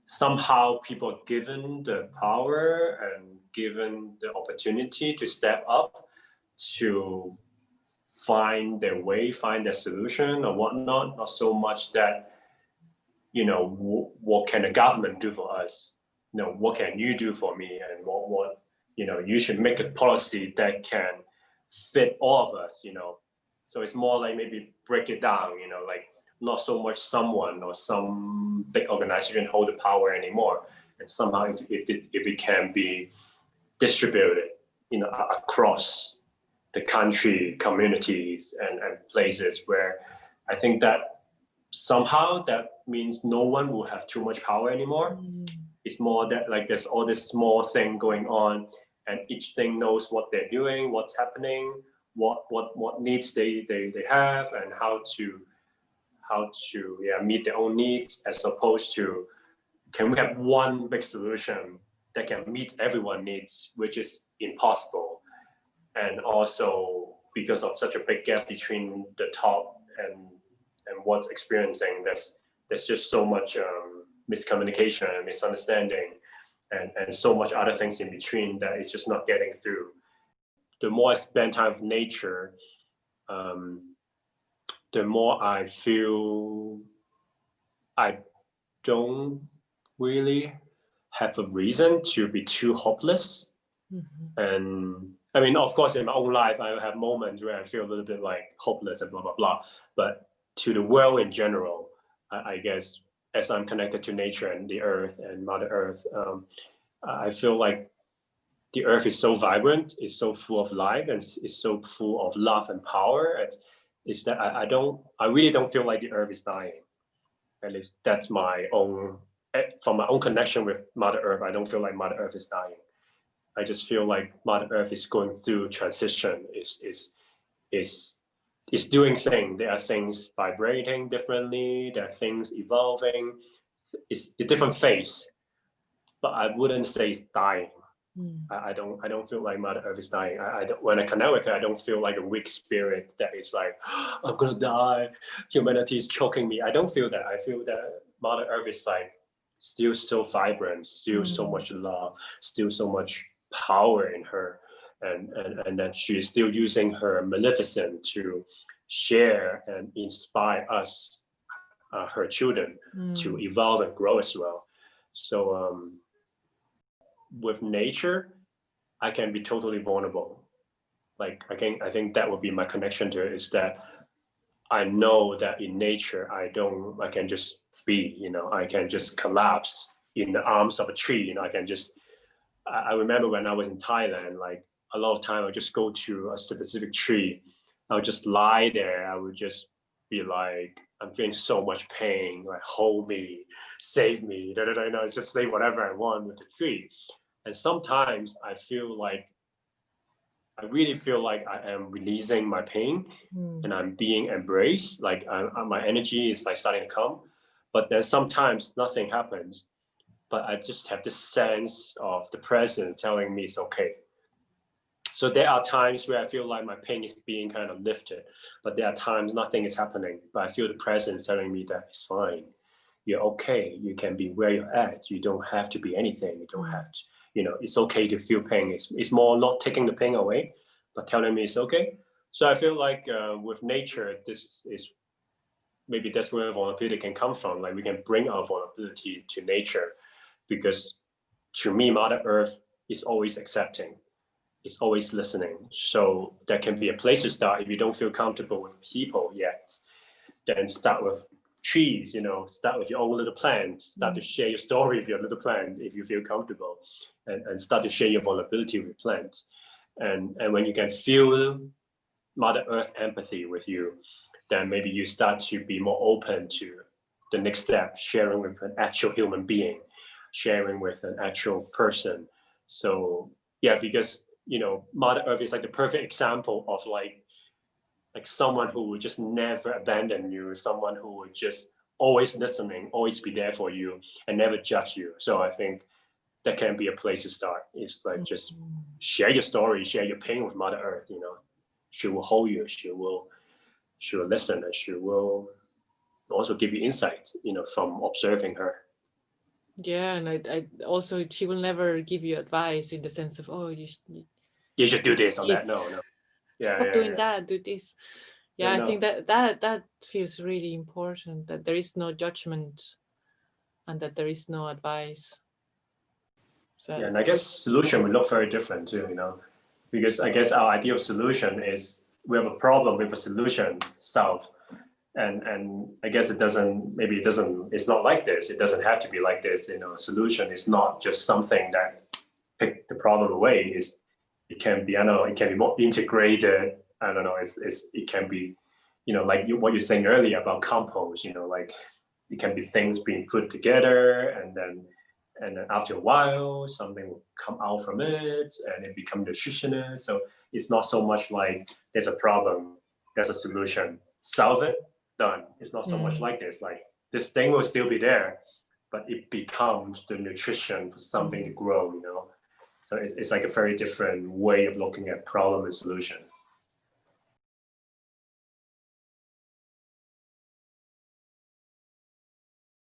somehow people are given the power and given the opportunity to step up to find their way, find their solution or whatnot. Not so much that, what can the government do for us? What can you do for me? And what you should make a policy that can fit all of us, So it's more like maybe break it down, like not so much someone or some big organization hold the power anymore. And somehow if it can be distributed, across the country, communities and places where I think that somehow that means no one will have too much power anymore. It's more that like there's all this small thing going on and each thing knows what they're doing, what's happening, what needs they have and how to meet their own needs, as opposed to can we have one big solution that can meet everyone's needs, which is impossible. And also because of such a big gap between the top and what's experiencing, there's just so much miscommunication and misunderstanding and so much other things in between that it's just not getting through. The more I spend time with nature, the more I feel I don't really have a reason to be too hopeless. And I mean, of course, in my own life, I have moments where I feel a little bit like hopeless and blah, blah, blah. But to the world in general, I guess, as I'm connected to nature and the earth and Mother Earth, I feel like the earth is so vibrant, it's so full of life, and it's so full of love and power. It's that I really don't feel like the earth is dying. At least that's my own, from my own connection with Mother Earth, I don't feel like Mother Earth is dying. I just feel like Mother Earth is going through transition, is doing things. There are things vibrating differently, there are things evolving. It's a different phase, but I wouldn't say it's dying. I don't feel like Mother Earth is dying. When I connect with her, I don't feel like a weak spirit that is like, I'm gonna die, humanity is choking me. I don't feel that. I feel that Mother Earth is like still so vibrant, still so much love, still so much power in her, and that she is still using her maleficence to share and inspire us, her children, to evolve and grow as well. So with nature, I can be totally vulnerable. Like I think that would be my connection to it, is that I know that in nature, I can just be, I can just collapse in the arms of a tree. I remember when I was in Thailand, like a lot of time I would just go to a specific tree. I would just lie there. I would just be like, I'm feeling so much pain, like hold me, save me, just say whatever I want with the tree. And sometimes I really feel like I am releasing my pain and I'm being embraced. Like my energy is like starting to come, but then sometimes nothing happens. But I just have this sense of the presence telling me it's okay. So there are times where I feel like my pain is being kind of lifted, but there are times nothing is happening, but I feel the presence telling me that it's fine. You're okay. You can be where you're at. You don't have to be anything. You don't have to, it's okay to feel pain. It's more not taking the pain away, but telling me it's okay. So I feel like with nature, this is maybe that's where vulnerability can come from. Like we can bring our vulnerability to nature, because to me, Mother Earth is always accepting. It's always listening. So that can be a place to start. If you don't feel comfortable with people yet, then start with trees, start with your own little plants, start to share your story with your little plants if you feel comfortable, and start to share your vulnerability with plants. And when you can feel Mother Earth empathy with you, then maybe you start to be more open to the next step, sharing with an actual human being, sharing with an actual person. So yeah, because Mother Earth is like the perfect example of like someone who would just never abandon you, someone who would just always listening, always be there for you and never judge you. So I think that can be a place to start. It's like just share your story, share your pain with Mother Earth. She will hold you, she will listen, and she will also give you insight, from observing her. Yeah, and I also, she will never give you advice in the sense of, oh, You should do this or that. yes, No. stop doing that, do this. Yeah, I think No. that feels really important, that there is no judgment and that there is no advice. Yeah, So and I guess solution will look very different too, because I guess our idea of solution is we have a problem with a solution solved. And I guess it's not like this. It doesn't have to be like this. Solution is not just something that pick the problem away. It can be, I don't know, it can be more integrated. I don't know, it can be, like what you're saying earlier about compost, like it can be things being put together, and then after a while something will come out from it and it become nutritious. So it's not so much like there's a problem, there's a solution, solve it, done. It's not so much like this. Like this thing will still be there, but it becomes the nutrition for something to grow. So it's like a very different way of looking at problem and solution.